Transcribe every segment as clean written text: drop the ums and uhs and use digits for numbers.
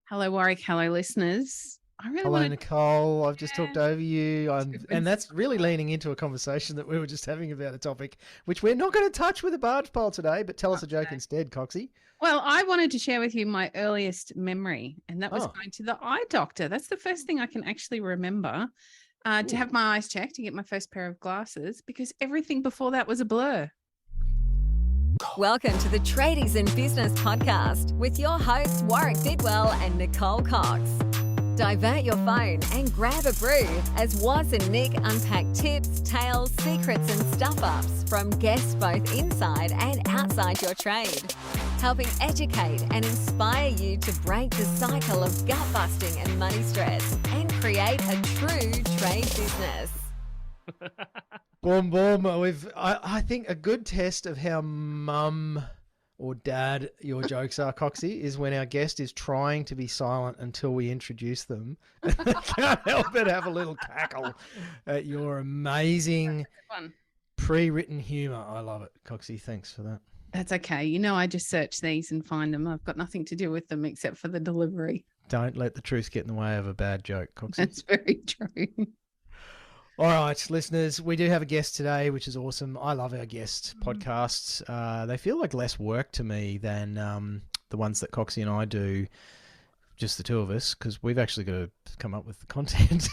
Hello, Warwick. Hello, listeners. I really Hello, wanted Nicole. I've just talked Yeah. over you. And that's really leaning into a conversation that we were just having about a topic, which we're not going to touch with a barge pole today, but tell us a joke instead, Coxie. Well, I wanted to share with you my earliest memory, and that was Oh. going to the eye doctor. That's the first thing I can actually remember, to have my eyes checked, to get my first pair of glasses, because everything before that was a blur. Welcome to the Tradies in Business podcast with your hosts Warwick Bidwell and Nicole Cox. Divert your phone and grab a brew as Waz and Nick unpack tips, tales, secrets and stuff-ups from guests both inside and outside your trade, helping educate and inspire you to break the cycle of gut-busting and money stress and create a true trade business. Boom, boom. I think a good test of how mum or dad your jokes are, Coxie, is when our guest is trying to be silent until we introduce them. I can't help but have a little cackle at your amazing pre-written humour. I love it, Coxie. Thanks for that. That's okay. You know, I just search these and find them. I've got nothing to do with them except for the delivery. Don't let the truth get in the way of a bad joke, Coxie. That's very true. All right, listeners, we do have a guest today, which is awesome. I love our guest podcasts. They feel like less work to me than the ones that Coxie and I do, just the two of us, because we've actually got to come up with the content.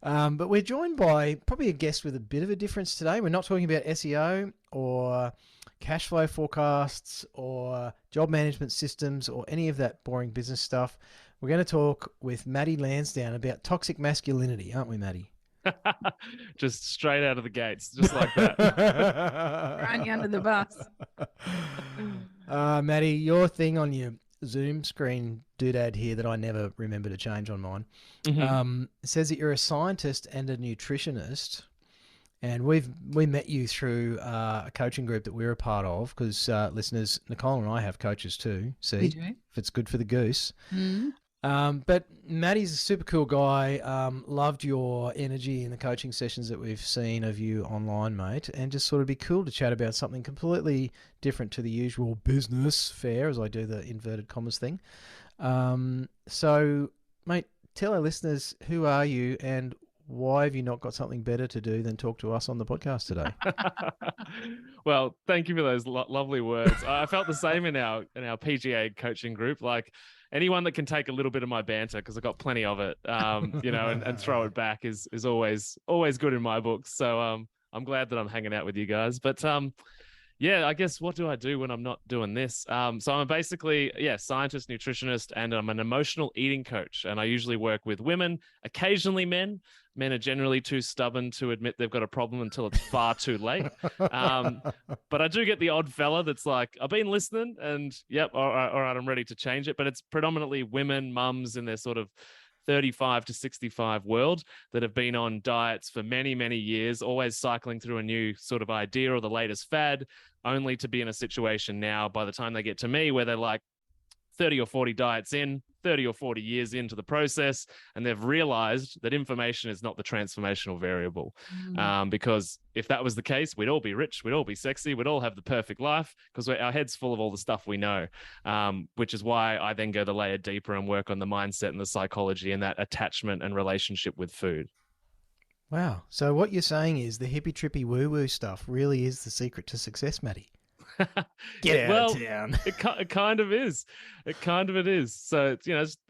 But we're joined by probably a guest with a bit of a difference today. We're not talking about SEO or cash flow forecasts or job management systems or any of that boring business stuff. We're going to talk with Matty Lansdown about toxic masculinity, aren't we, Matty? Just straight out of the gates, just like that. Run you under the bus. Matty, your thing on your Zoom screen doodad here that I never remember to change on mine says that you're a scientist and a nutritionist. And we met you through a coaching group that we're a part of because, listeners, Nicole and I have coaches too. See, We do. if it's good for the goose. Mm-hmm. But Matty's a super cool guy. Loved your energy in the coaching sessions that we've seen of you online, mate. And just sort of be cool to chat about something completely different to the usual business fare, as I do the inverted commas thing. So, mate, tell our listeners, who are you and why have you not got something better to do than talk to us on the podcast today? Well, thank you for those lovely words. I felt the same in our PGA coaching group. Like, anyone that can take a little bit of my banter, because I've got plenty of it, and throw it back is always good in my books. So I'm glad that I'm hanging out with you guys. But yeah, I guess what do I do when I'm not doing this? So I'm basically, scientist, nutritionist, and I'm an emotional eating coach. And I usually work with women, occasionally men. Men are generally too stubborn to admit they've got a problem until it's far too late. But I do get the odd fella that's like, I've been listening and yep, all right, I'm ready to change it. But it's predominantly women, mums in their sort of 35 to 65 world that have been on diets for many, many years, always cycling through a new sort of idea or the latest fad, only to be in a situation now by the time they get to me where they're like 30 or 40 diets in, 30 or 40 years into the process, and they've realized that information is not the transformational variable. Because if that was the case, we'd all be rich, we'd all be sexy, we'd all have the perfect life because our head's full of all the stuff we know, which is why I then go the layer deeper and work on the mindset and the psychology and that attachment and relationship with food. Wow. So what you're saying is the hippie trippy woo-woo stuff really is the secret to success, Matty. Get out of town. It kind of is. It is. So,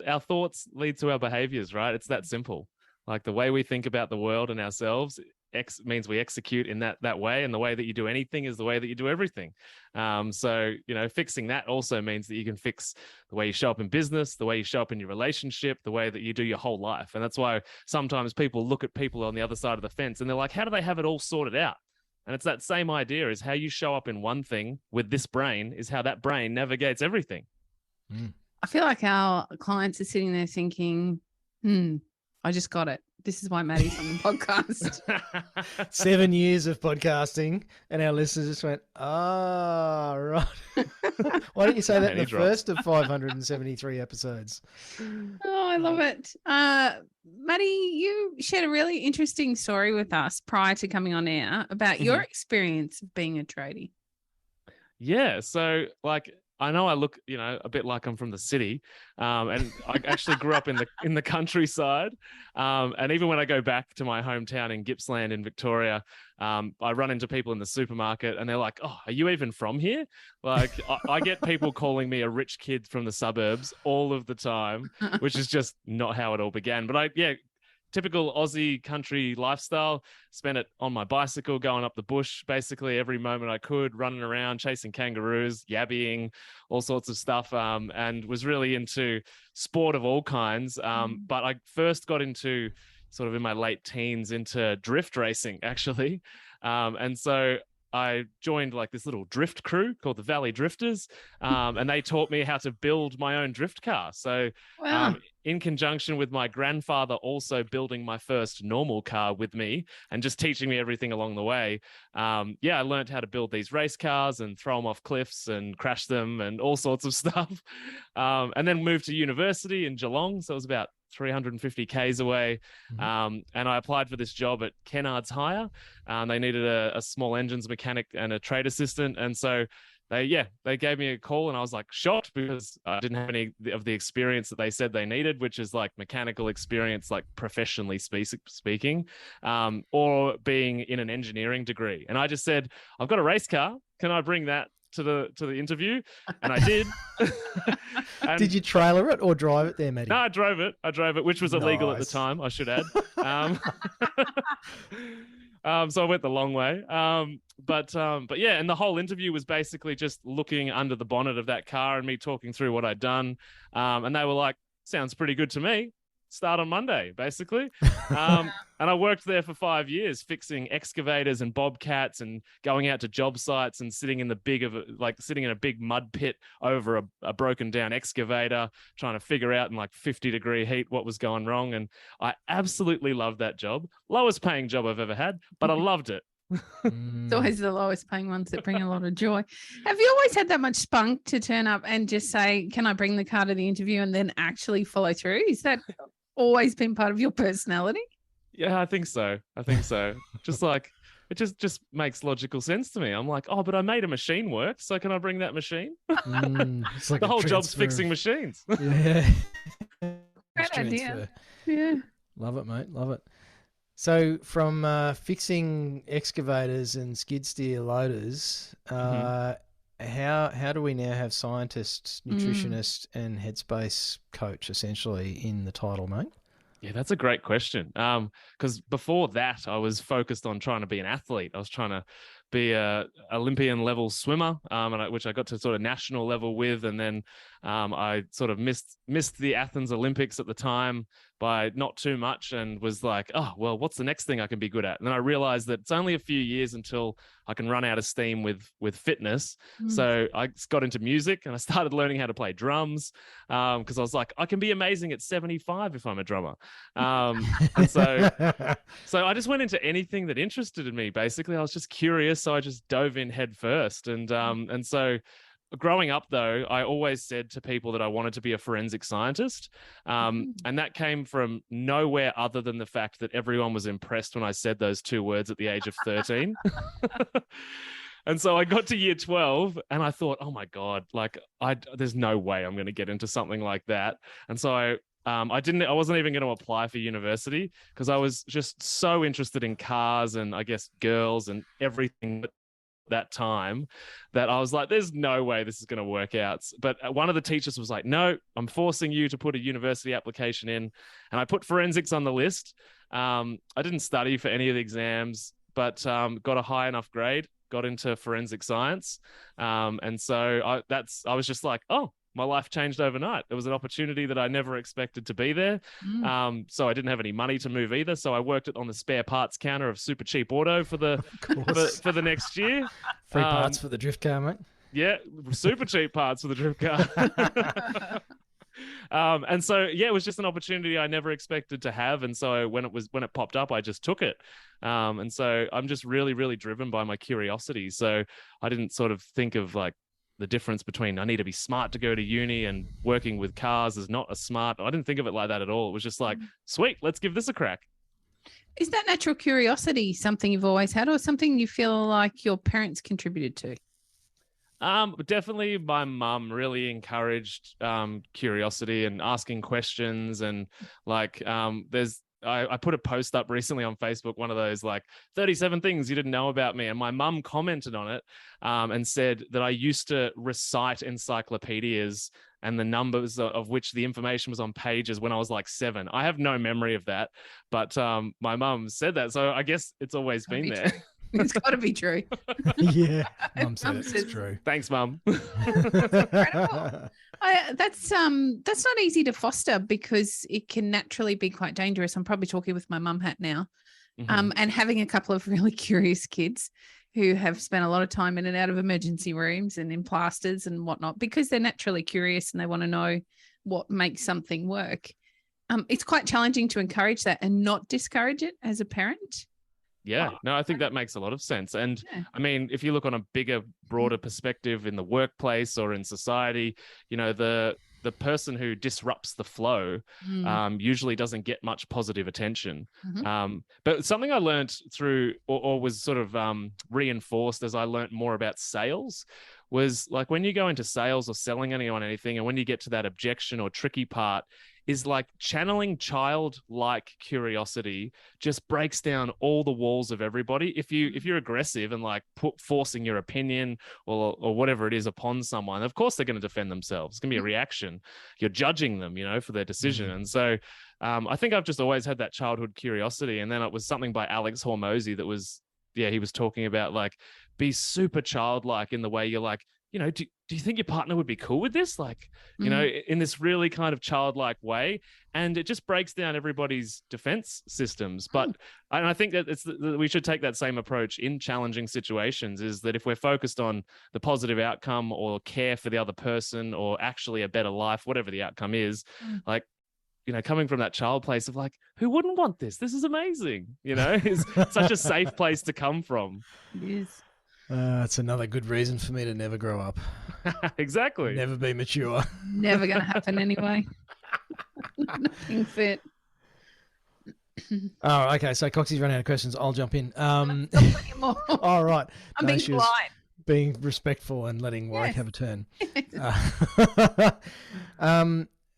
our thoughts lead to our behaviors, right? It's that simple. Like the way we think about the world and ourselves means we execute in that way. And the way that you do anything is the way that you do everything. So, fixing that also means that you can fix the way you show up in business, the way you show up in your relationship, the way that you do your whole life. And that's why sometimes people look at people on the other side of the fence and they're like, how do they have it all sorted out? And it's that same idea is how you show up in one thing with this brain is how that brain navigates everything. I feel like our clients are sitting there thinking, I just got it. This is why Matty's on the podcast. 7 years of podcasting, and our listeners just went, right. Why don't you say that in the first of 573 episodes? Oh, I love it. Matty, you shared a really interesting story with us prior to coming on air about your experience of being a tradie. Yeah. So, like, I know I look, a bit like I'm from the city, and I actually grew up in the countryside. And even when I go back to my hometown in Gippsland in Victoria, I run into people in the supermarket, and they're like, "Oh, are you even from here?" Like, I get people calling me a rich kid from the suburbs all of the time, which is just not how it all began. But typical Aussie country lifestyle. Spent it on my bicycle, going up the bush basically every moment I could, running around, chasing kangaroos, yabbying, all sorts of stuff, and was really into sport of all kinds. But I first got into, sort of in my late teens, into drift racing, actually. And so I joined like this little drift crew called the Valley Drifters, and they taught me how to build my own drift car. So Wow. in conjunction with my grandfather also building my first normal car with me and just teaching me everything along the way, I learned how to build these race cars and throw them off cliffs and crash them and all sorts of stuff. And then moved to university in Geelong. So it was about 350 Ks away. And I applied for this job at Kennard's Hire. They needed a small engines mechanic and a trade assistant. And so they gave me a call, and I was like shocked because I didn't have any of the experience that they said they needed, which is like mechanical experience, like professionally speaking, or being in an engineering degree. And I just said, I've got a race car. Can I bring that to the interview? And I did. And did you trailer it or drive it there, Matty? No, I drove it, which was illegal at the Nice. time, I should add. So I went the long way. But yeah, and the whole interview was basically just looking under the bonnet of that car and me talking through what I'd done. And they were like, sounds pretty good to me. Start on Monday, basically. And I worked there for 5 years, fixing excavators and bobcats and going out to job sites and sitting in a big mud pit over a broken down excavator, trying to figure out in like 50-degree heat what was going wrong. And I absolutely loved that job. Lowest paying job I've ever had, but I loved it. It's always the lowest paying ones that bring a lot of joy. Have you always had that much spunk to turn up and just say, can I bring the car to the interview, and then actually follow through? Is that always been part of your personality? Yeah, I think so. Just like, it just makes logical sense to me. I'm like, oh, but I made a machine work, so can I bring that machine? It's like The a whole job's transfer fixing of- machines. Yeah. Great idea. Transfer. Yeah. Love it, mate. Love it. So from fixing excavators and skid steer loaders, how do we now have scientist, nutritionist, and headspace coach essentially in the title, mate? Yeah, that's a great question. Because before that, I was focused on trying to be an athlete. I was trying to be a Olympian level swimmer, which I got to sort of national level with, and then I sort of missed the Athens Olympics at the time by not too much, and was like, oh well, what's the next thing I can be good at? And then I realized that it's only a few years until I can run out of steam with fitness. So I got into music, and I started learning how to play drums, because I was like, I can be amazing at 75 if I'm a drummer. And so I just went into anything that interested me. Basically, I was just curious, so I just dove in head first. And so growing up, though, I always said to people that I wanted to be a forensic scientist. And that came from nowhere other than the fact that everyone was impressed when I said those two words at the age of 13. And so I got to year 12 and I thought, oh my God, like there's no way I'm going to get into something like that. And so I wasn't even going to apply for university because I was just so interested in cars and I guess girls and everything that time that I was like, there's no way this is going to work out. But one of the teachers was like, no, I'm forcing you to put a university application in. And I put forensics on the list. I didn't study for any of the exams, but got a high enough grade, got into forensic science. And so I was just like, oh, my life changed overnight. It was an opportunity that I never expected to be there. So I didn't have any money to move either. So I worked on the spare parts counter of Super Cheap Auto for the next year. Free parts for the drift car, mate. Yeah, super cheap parts for the drift car. And so, yeah, it was just an opportunity I never expected to have. And so when it popped up, I just took it. And so I'm just really, really driven by my curiosity. So I didn't sort of think of like the difference between I need to be smart to go to uni and working with cars is not as smart. I didn't think of it like that at all. It was just like, sweet, let's give this a crack. Is that natural curiosity something you've always had or something you feel like your parents contributed to? Definitely my mum really encouraged curiosity and asking questions, and like I put a post up recently on Facebook, one of those like 37 things you didn't know about me. And my mum commented on it and said that I used to recite encyclopedias and the numbers of which the information was on pages when I was like 7. I have no memory of that, but my mum said that. So I guess it's always been there. True. It's got to be true. Yeah, mum said it's true. Thanks, mum. Incredible. That's not easy to foster because it can naturally be quite dangerous. I'm probably talking with my mum hat now. And having a couple of really curious kids who have spent a lot of time in and out of emergency rooms and in plasters and whatnot because they're naturally curious and they want to know what makes something work. It's quite challenging to encourage that and not discourage it as a parent. Yeah, no, I think that makes a lot of sense. And I mean, if you look on a bigger, broader perspective in the workplace or in society, you know, the person who disrupts the flow usually doesn't get much positive attention. But something I learned through or was sort of reinforced as I learned more about sales was like when you go into sales or selling anyone anything, and when you get to that objection or tricky part, is like channeling childlike curiosity just breaks down all the walls of everybody. If you're aggressive and like forcing your opinion or whatever it is upon someone, of course they're going to defend themselves. It's going to be a reaction. You're judging them, you know, for their decision. And so I think I've just always had that childhood curiosity. And then it was something by Alex Hormozy that was, he was talking about like, be super childlike in the way you're like, you know, do you think your partner would be cool with this? Like, you know, in this really kind of childlike way. And it just breaks down everybody's defense systems. But I think that we should take that same approach in challenging situations, is that if we're focused on the positive outcome or care for the other person or actually a better life, whatever the outcome is, like, you know, coming from that child place of like, who wouldn't want this? This is amazing. You know, it's such a safe place to come from. It is. It's another good reason for me to never grow up. Exactly. Never be mature. Never going to happen anyway. Nothing fit. Oh, okay. So Coxie's running out of questions. I'll jump in. All right. I'm being polite. Being respectful and letting Warwick have a turn.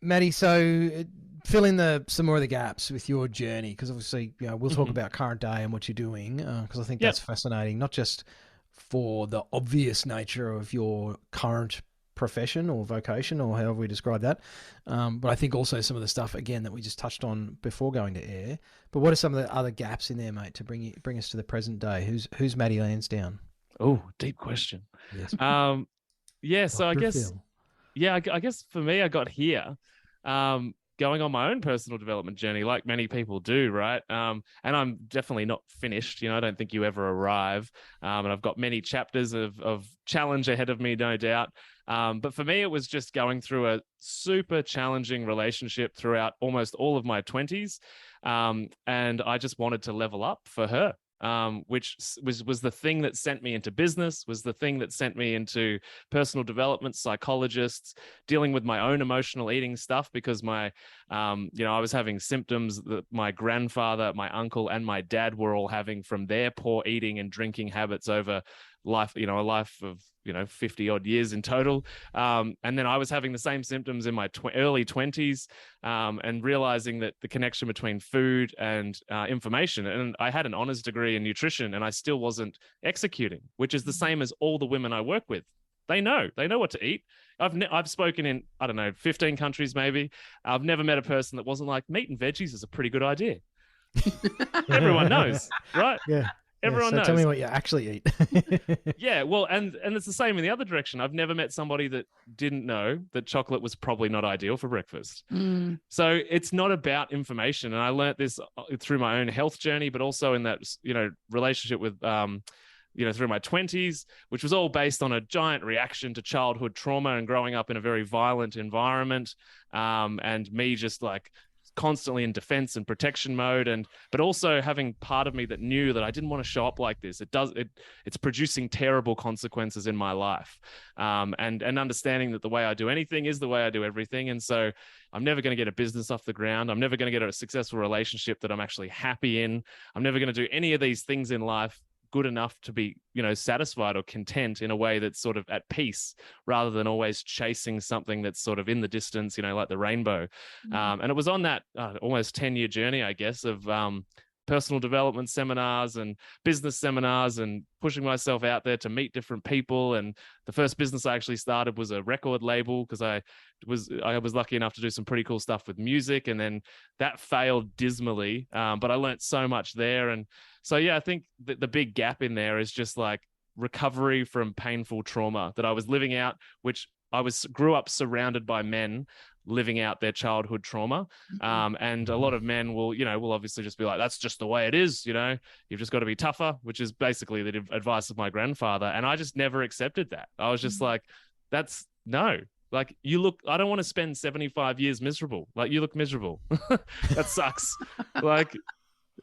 Matty, so fill in some more of the gaps with your journey, because obviously, you know, we'll talk about current day and what you're doing, because I think that's fascinating, not just for the obvious nature of your current profession or vocation or however we describe that, but I think also some of the stuff, again, that we just touched on before going to air. But what are some of the other gaps in there, mate, to bring us to the present day? Who's Matty Lansdown? Oh, deep question. Yes. So I guess, I guess for me, I got here going on my own personal development journey, like many people do, right? And I'm definitely not finished. You know, I don't think you ever arrive. And I've got many chapters of challenge ahead of me, no doubt. But for me, it was just going through a super challenging relationship throughout almost all of my 20s. And I just wanted to level up for her. Which was the thing that sent me into business, was the thing that sent me into personal development, psychologists, dealing with my own emotional eating stuff, because I was having symptoms that my grandfather, my uncle, and my dad were all having from their poor eating and drinking habits over life, a life of 50 odd years in total. And then I was having the same symptoms in my early 20s, and realizing that the connection between food and information, and I had an honors degree in nutrition and I still wasn't executing, which is the same as all the women I work with. They know what to eat. I've spoken in, 15 countries, maybe. I've never met a person that wasn't like, meat and veggies is a pretty good idea. Everyone knows, right? Yeah. Everyone knows. Tell me what you actually eat. Yeah, well, and it's the same in the other direction. I've never met somebody that didn't know that chocolate was probably not ideal for breakfast. So it's not about information. And I learned this through my own health journey, but also in that, relationship with, through my 20s, which was all based on a giant reaction to childhood trauma and growing up in a very violent environment, and me just like constantly in defense and protection mode, but also having part of me that knew that I didn't want to show up like this. It's producing terrible consequences in my life, and understanding that the way I do anything is the way I do everything. And so I'm never going to get a business off the ground. I'm never going to get a successful relationship that I'm actually happy in. I'm never going to do any of these things in life good enough to be, satisfied or content in a way that's sort of at peace, rather than always chasing something that's sort of in the distance, like the rainbow. And it was on that almost 10-year journey, I guess, of personal development seminars and business seminars and pushing myself out there to meet different people. And the first business I actually started was a record label, because I was lucky enough to do some pretty cool stuff with music, and then that failed dismally. But I learned so much there. And so, I think the big gap in there is just like recovery from painful trauma that I was living out, which grew up surrounded by men living out their childhood trauma. And a lot of men will obviously just be like, that's just the way it is. You've just got to be tougher, which is basically the advice of my grandfather. And I just never accepted that. I was just like, no, like I don't want to spend 75 years miserable. Like, you look miserable. That sucks. Like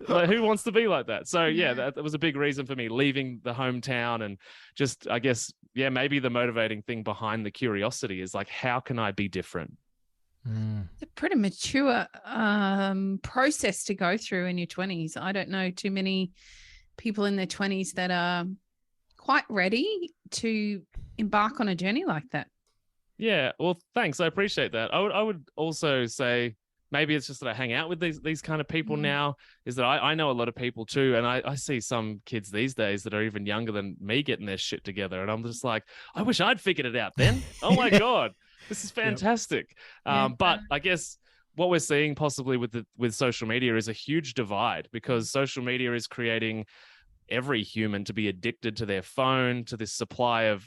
who wants to be like that? So that was a big reason for me leaving the hometown. And just, I guess, maybe the motivating thing behind the curiosity is like, how can I be different? It's a pretty mature process to go through in your 20s. I don't know too many people in their 20s that are quite ready to embark on a journey like that. Yeah, well, thanks. I appreciate that. I would also say maybe it's just that I hang out with these kind of people now, is that I know a lot of people too. And I see some kids these days that are even younger than me getting their shit together. And I'm just like, I wish I'd figured it out then. Oh my God. This is fantastic. But I guess what we're seeing possibly with social media is a huge divide, because social media is creating every human to be addicted to their phone, to this supply of,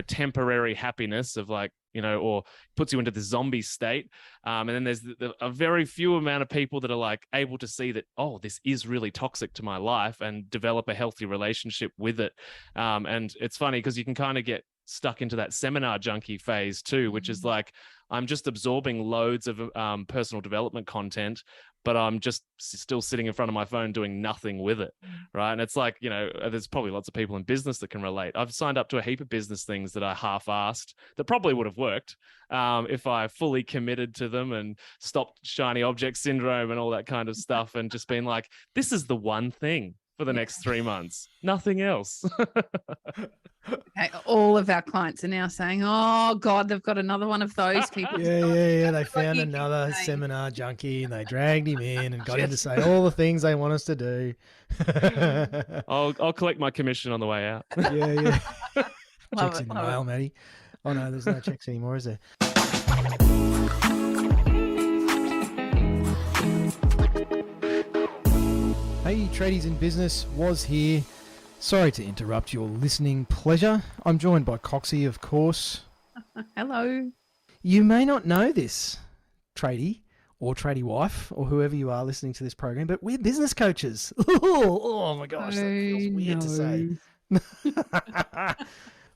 temporary happiness of like, or puts you into the zombie state. And then there's a very few amount of people that are like able to see that, oh, this is really toxic to my life, and develop a healthy relationship with it. And it's funny because you can kind of get stuck into that seminar junkie phase too, which is like, I'm just absorbing loads of personal development content, but I'm just still sitting in front of my phone doing nothing with it, right? And it's like, there's probably lots of people in business that can relate. I've signed up to a heap of business things that I half-assed that probably would have worked if I fully committed to them and stopped shiny object syndrome and all that kind of stuff, and just been like, this is the one thing for the next 3 months, nothing else. Okay, all of our clients are now saying, oh God, they've got another one of those people. Yeah. They found another seminar junkie and they dragged him in and got him to say all the things they want us to do. I'll collect my commission on the way out. Yeah. Checks in the mail, Matty. Oh no, there's no checks anymore, is there? Hey, Tradies in Business, was here. Sorry to interrupt your listening pleasure. I'm joined by Coxie, of course. Hello. You may not know this, tradie or tradie wife or whoever you are listening to this program, but we're business coaches. Oh my gosh, that feels weird to say.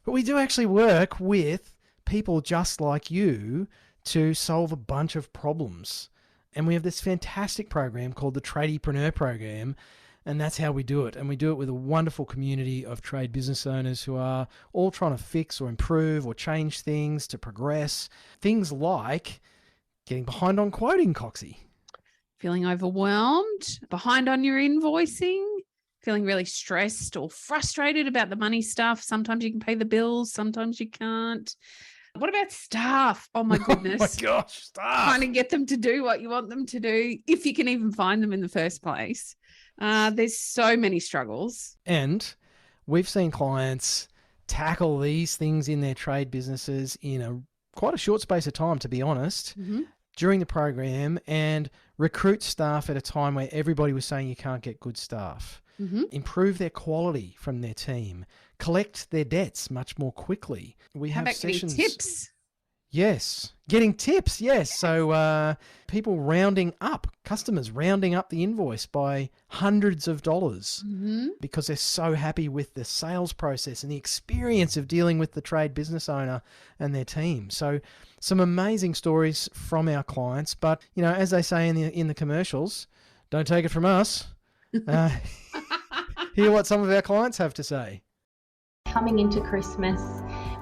But we do actually work with people just like you to solve a bunch of problems. And we have this fantastic program called the Tradiepreneur Program, and that's how we do it. And we do it with a wonderful community of trade business owners who are all trying to fix or improve or change things to progress. Things like getting behind on quoting, Coxie. Feeling overwhelmed, behind on your invoicing, feeling really stressed or frustrated about the money stuff. Sometimes you can pay the bills, sometimes you can't. What about staff? Oh my goodness. Oh my gosh, staff. Trying to get them to do what you want them to do, if you can even find them in the first place. There's so many struggles. And we've seen clients tackle these things in their trade businesses in quite a short space of time, to be honest, during the program, and recruit staff at a time where everybody was saying you can't get good staff. Improve their quality from their team, collect their debts much more quickly. We have sessions. Getting tips? Yes. Getting tips, yes. So people rounding up, customers rounding up the invoice by hundreds of dollars because they're so happy with the sales process and the experience of dealing with the trade business owner and their team. So some amazing stories from our clients. But, as they say in the commercials, don't take it from us. Hear what some of our clients have to say. Coming into Christmas,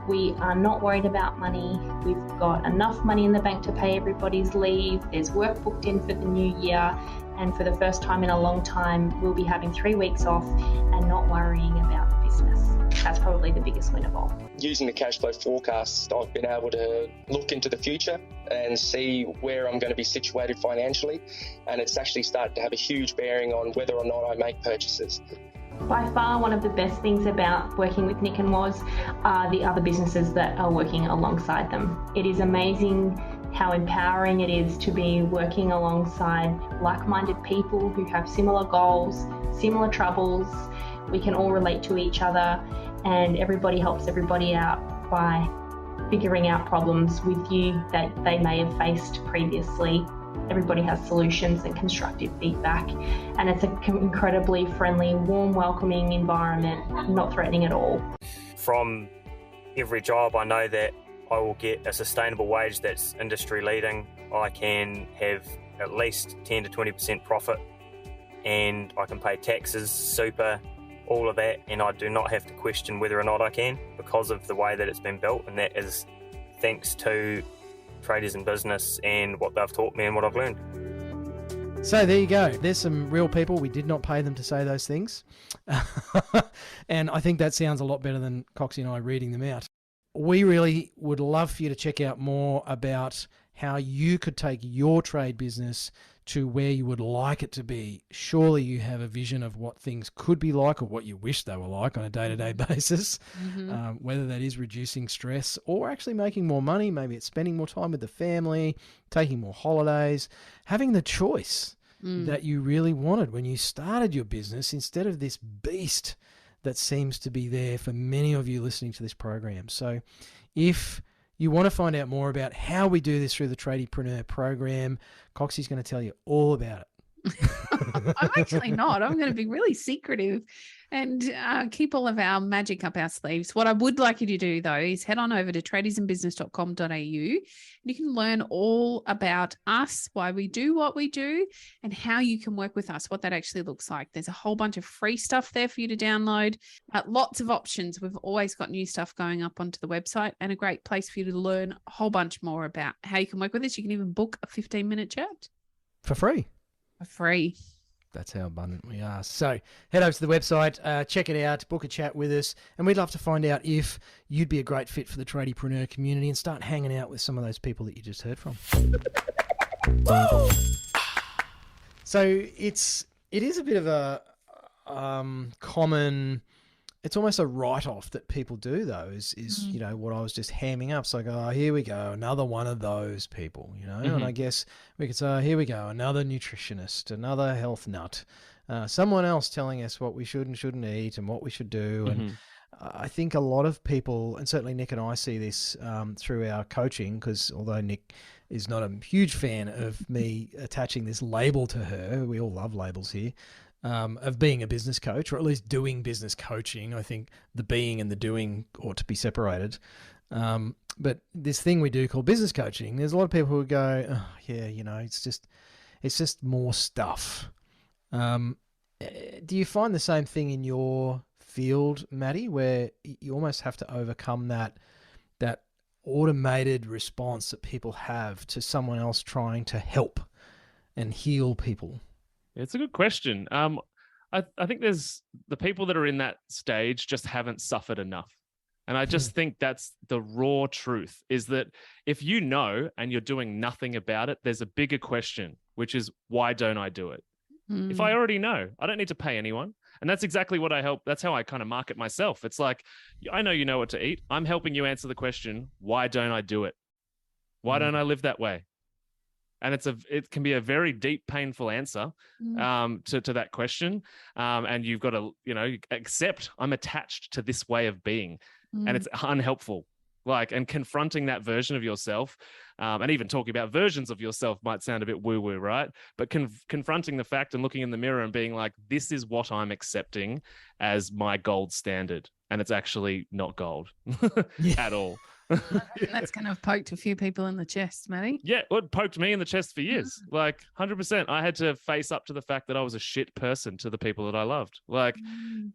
We are not worried about money. We've got enough money in the bank to pay everybody's leave. There's work booked in for the new year. And for the first time in a long time, we'll be having 3 weeks off and not worrying about the business. That's probably the biggest win of all. Using the cash flow forecast, I've been able to look into the future and see where I'm going to be situated financially. And it's actually started to have a huge bearing on whether or not I make purchases. By far, one of the best things about working with Nick and Woz are the other businesses that are working alongside them. It is amazing how empowering it is to be working alongside like-minded people who have similar goals, similar troubles. We can all relate to each other, and everybody helps everybody out by figuring out problems with you that they may have faced previously. Everybody has solutions and constructive feedback, and it's an incredibly friendly, warm, welcoming environment, not threatening at all. From every job, I know that I will get a sustainable wage that's industry leading. I can have at least 10 to 20% profit, and I can pay taxes, super, all of that, and I do not have to question whether or not I can because of the way that it's been built, and that is thanks to Tradies in Business and what they've taught me and what I've learned. So there you go. There's some real people. We did not pay them to say those things. And I think that sounds a lot better than Coxie and I reading them out. We really would love for you to check out more about how you could take your trade business to where you would like it to be. Surely you have a vision of what things could be like or what you wish they were like on a day-to-day basis, whether that is reducing stress or actually making more money. Maybe it's spending more time with the family, taking more holidays, having the choice that you really wanted when you started your business instead of this beast that seems to be there for many of you listening to this program. So if you want to find out more about how we do this through the Tradiepreneur program, Coxie's going to tell you all about it. I'm actually not. I'm going to be really secretive and keep all of our magic up our sleeves. What I would like you to do, though, is head on over to tradiesinbusiness.com.au and you can learn all about us, why we do what we do, and how you can work with us, what that actually looks like. There's a whole bunch of free stuff there for you to download, lots of options. We've always got new stuff going up onto the website and a great place for you to learn a whole bunch more about how you can work with us. You can even book a 15-minute chat. For free. For free. That's how abundant we are. So head over to the website, check it out, book a chat with us, and we'd love to find out if you'd be a great fit for the Tradiepreneur community and start hanging out with some of those people that you just heard from. So it is a bit of a common. It's almost a write-off that people do, though, is you know, what I was just hamming up. It's like, oh, here we go, another one of those people, you know. And I guess we could say, oh, here we go, another nutritionist, another health nut, someone else telling us what we should and shouldn't eat and what we should do. And I think a lot of people, and certainly Nick and I see this through our coaching, because although Nick is not a huge fan of me attaching this label to her, we all love labels here, of being a business coach, or at least doing business coaching. I think the being and the doing ought to be separated. But this thing we do called business coaching, there's a lot of people who go, oh, yeah, you know, it's just more stuff. Do you find the same thing in your field, Matty, where you almost have to overcome that automated response that people have to someone else trying to help and heal people? It's a good question. I think there's the people that are in that stage just haven't suffered enough. And I just think that's the raw truth, is that if you know and you're doing nothing about it, there's a bigger question, which is, why don't I do it? If I already know, I don't need to pay anyone. And that's exactly what I help. That's how I kind of market myself. It's like, I know you know what to eat. I'm helping you answer the question, why don't I do it? Why don't I live that way? And it can be a very deep, painful answer to that question. And you've got to, you know, accept I'm attached to this way of being, and it's unhelpful. And confronting that version of yourself, and even talking about versions of yourself might sound a bit woo-woo, right? But confronting the fact and looking in the mirror and being like, this is what I'm accepting as my gold standard. And it's actually not gold at all. That's kind of poked a few people in the chest, Matty. Yeah, well, it poked me in the chest for years. 100%. I had to face up to the fact that I was a shit person to the people that I loved.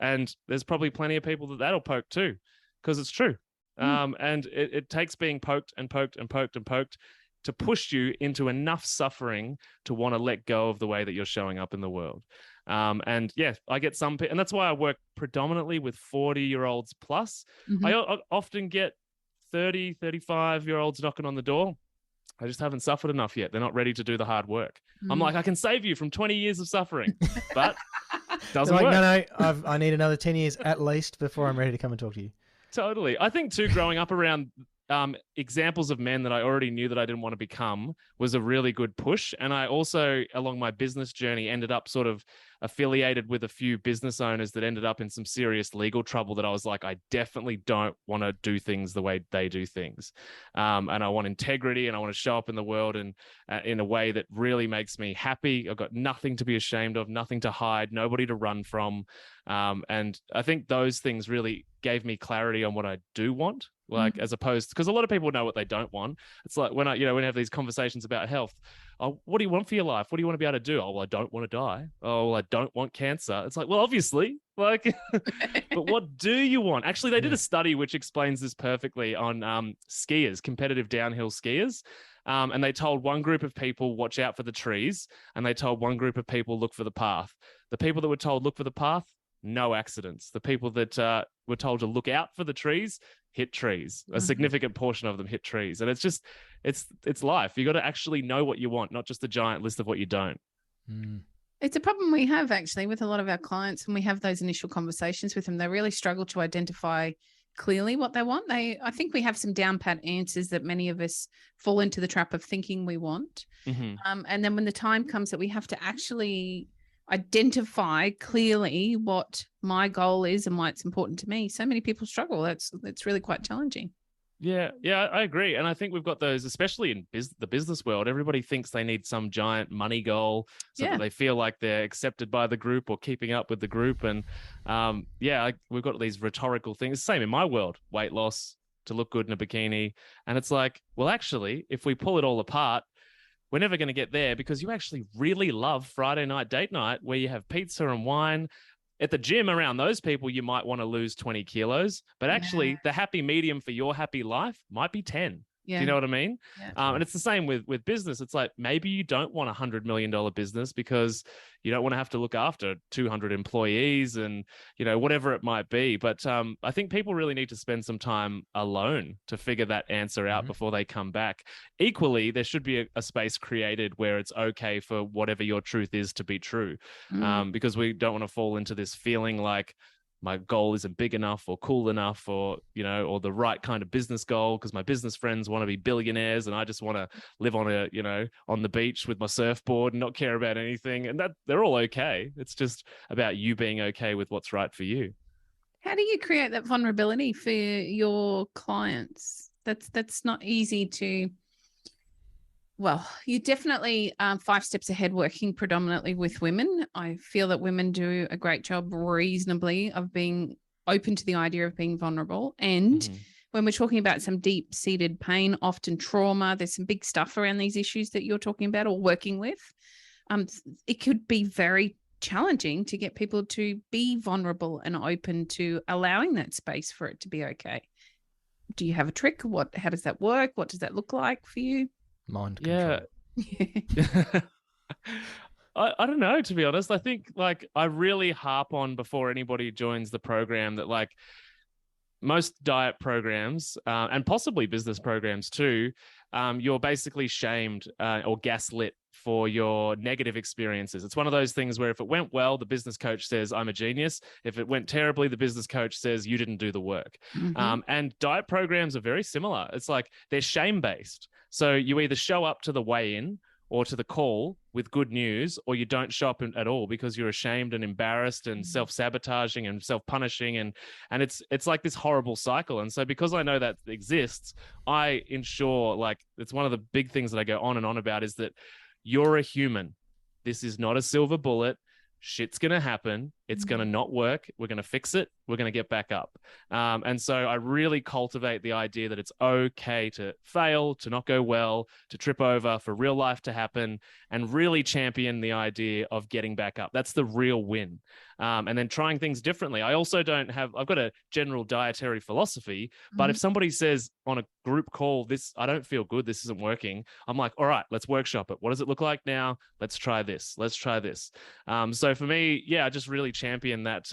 And there's probably plenty of people that'll poke too, because it's true. And it takes being poked and poked and poked and poked to push you into enough suffering to want to let go of the way that you're showing up in the world. And yeah, I get some, and that's why I work predominantly with 40-year-olds plus. I often get 30, 35-year-olds knocking on the door. I just haven't suffered enough yet. They're not ready to do the hard work. I'm like, I can save you from 20 years of suffering, but doesn't work. No, I need another 10 years at least before I'm ready to come and talk to you. Totally. I think too, growing up around examples of men that I already knew that I didn't want to become was a really good push. And I also, along my business journey, ended up sort of affiliated with a few business owners that ended up in some serious legal trouble that I was like, I definitely don't want to do things the way they do things. And I want integrity, and I want to show up in the world and in a way that really makes me happy. I've got nothing to be ashamed of, nothing to hide, nobody to run from. And I think those things really gave me clarity on what I do want. Like, as opposed, because a lot of people know what they don't want. It's like when when I have these conversations about health, oh, what do you want for your life? What do you want to be able to do? Oh, well, I don't want to die. Oh, well, I don't want cancer. It's like, well, obviously, like, but what do you want? Actually, they did a study which explains this perfectly on skiers, competitive downhill skiers. And they told one group of people, watch out for the trees. And they told one group of people, look for the path. The people that were told, look for the path, no accidents. The people that were told to look out for the trees, hit trees. A significant portion of them hit trees. And it's just, it's life. You got to actually know what you want, not just a giant list of what you don't. It's a problem we have actually with a lot of our clients when we have those initial conversations with them. They really struggle to identify clearly what they want. I think we have some down pat answers that many of us fall into the trap of thinking we want. And then when the time comes that we have to actually identify clearly what my goal is and why it's important to me, so many people struggle. It's really quite challenging. Yeah, I agree. And I think we've got those, especially in the business world. Everybody thinks they need some giant money goal so that they feel like they're accepted by the group or keeping up with the group. And we've got these rhetorical things. Same in my world, weight loss, to look good in a bikini. And it's like, well, actually, if we pull it all apart, we're never going to get there, because you actually really love Friday night date night where you have pizza and wine. At the gym around those people, you might want to lose 20 kilos, but actually the happy medium for your happy life might be 10. Do you know what I mean? And it's the same with business. It's like, maybe you don't want $100 million business because you don't want to have to look after 200 employees and, whatever it might be. But I think people really need to spend some time alone to figure that answer out before they come back. Equally, there should be a space created where it's okay for whatever your truth is to be true, because we don't want to fall into this feeling like my goal isn't big enough or cool enough or, or the right kind of business goal, because my business friends want to be billionaires and I just want to live on the beach with my surfboard and not care about anything. And that they're all okay. It's just about you being okay with what's right for you. How do you create that vulnerability for your clients? That's not easy to. Well, you're definitely 5 steps ahead working predominantly with women. I feel that women do a great job reasonably of being open to the idea of being vulnerable. And when we're talking about some deep-seated pain, often trauma, there's some big stuff around these issues that you're talking about or working with. It could be very challenging to get people to be vulnerable and open to allowing that space for it to be okay. Do you have a trick? How does that work? What does that look like for you? Mind control. I don't know, to be honest. I think I really harp on before anybody joins the program that most diet programs and possibly business programs too, you're basically shamed or gaslit for your negative experiences. It's one of those things where if it went well, the business coach says, I'm a genius. If it went terribly, the business coach says, you didn't do the work. And diet programs are very similar. It's like they're shame-based. So you either show up to the weigh-in or to the call with good news, or you don't show up at all because you're ashamed and embarrassed and self-sabotaging and self-punishing. And it's like this horrible cycle. And so because I know that exists, I ensure it's one of the big things that I go on and on about is that you're a human. This is not a silver bullet. Shit's going to happen. It's going to not work. We're going to fix it. We're going to get back up. And so I really cultivate the idea that it's okay to fail, to not go well, to trip over, for real life to happen, and really champion the idea of getting back up. That's the real win. And then trying things differently. I've got a general dietary philosophy, but if somebody says on a group call, I don't feel good, this isn't working, I'm like, all right, let's workshop it. What does it look like now? Let's try this. Let's try this. So for me, I just really champion that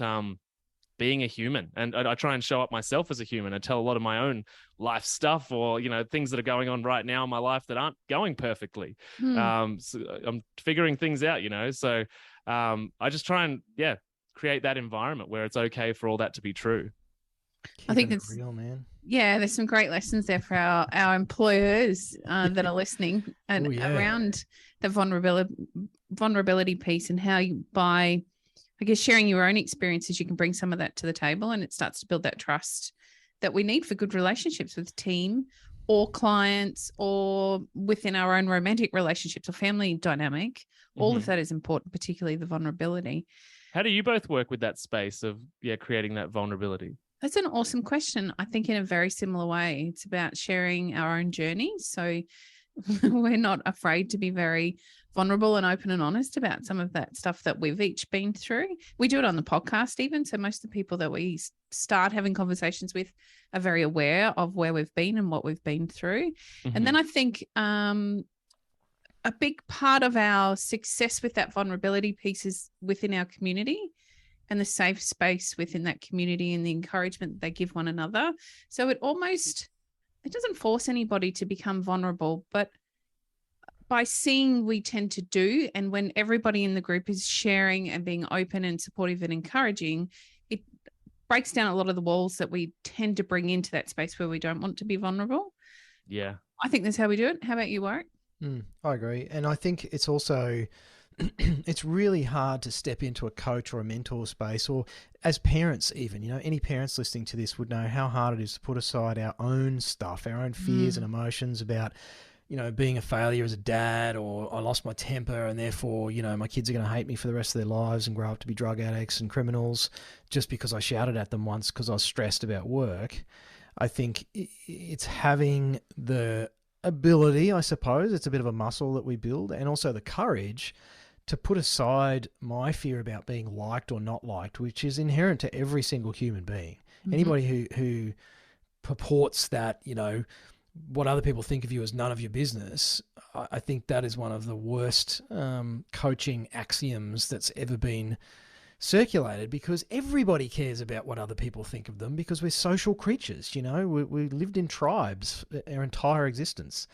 being a human, and I try and show up myself as a human and tell a lot of my own life stuff, or things that are going on right now in my life that aren't going perfectly. So I'm figuring things out, so I just try and create that environment where it's okay for all that to be true. I think that's real, man. Yeah, there's some great lessons there for our employers that are listening, and around the vulnerability piece, and how you, by, I guess, sharing your own experiences, you can bring some of that to the table, and it starts to build that trust that we need for good relationships with team or clients, or within our own romantic relationships or family dynamic. All of that is important, particularly the vulnerability. How do you both work with that space of creating that vulnerability? That's an awesome question. I think in a very similar way, it's about sharing our own journey. So we're not afraid to be very vulnerable and open and honest about some of that stuff that we've each been through. We do it on the podcast even. So most of the people that we start having conversations with are very aware of where we've been and what we've been through. And then I think a big part of our success with that vulnerability piece is within our community, and the safe space within that community, and the encouragement that they give one another. So it doesn't force anybody to become vulnerable, but by seeing we tend to do, and when everybody in the group is sharing and being open and supportive and encouraging, it breaks down a lot of the walls that we tend to bring into that space where we don't want to be vulnerable. Yeah. I think that's how we do it. How about you, Warwick? I agree. And I think it's also, it's really hard to step into a coach or a mentor space, or as parents even, any parents listening to this would know how hard it is to put aside our own stuff, our own fears and emotions about, being a failure as a dad, or I lost my temper and therefore, my kids are going to hate me for the rest of their lives and grow up to be drug addicts and criminals just because I shouted at them once because I was stressed about work. I think it's having the ability, I suppose, it's a bit of a muscle that we build, and also the courage to put aside my fear about being liked or not liked, which is inherent to every single human being. Anybody who purports that, what other people think of you is none of your business, I think that is one of the worst coaching axioms that's ever been circulated, because everybody cares about what other people think of them, because we're social creatures, we lived in tribes our entire existence.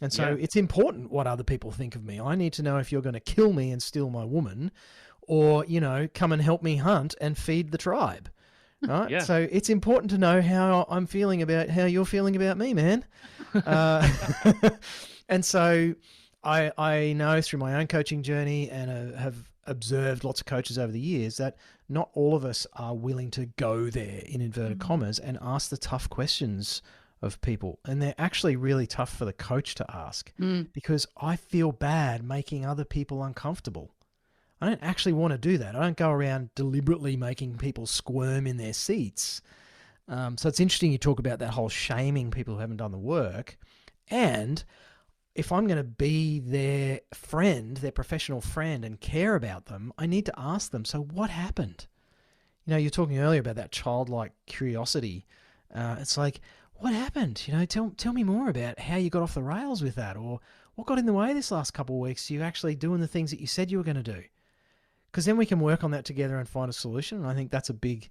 And so it's important what other people think of me. I need to know if you're going to kill me and steal my woman, or, come and help me hunt and feed the tribe. Right? Yeah. So it's important to know how I'm feeling about how you're feeling about me, man. And so I know through my own coaching journey, and have observed lots of coaches over the years, that not all of us are willing to go there, in inverted commas, and ask the tough questions of people. And they're actually really tough for the coach to ask, because I feel bad making other people uncomfortable. I don't actually want to do that. I don't go around deliberately making people squirm in their seats. So it's interesting you talk about that whole shaming people who haven't done the work. And if I'm going to be their friend, their professional friend, and care about them, I need to ask them, so what happened? You're talking earlier about that childlike curiosity. It's like, what happened? Tell me more about how you got off the rails with that, or what got in the way this last couple of weeks, you actually doing the things that you said you were going to do. Because then we can work on that together and find a solution. And I think that's a big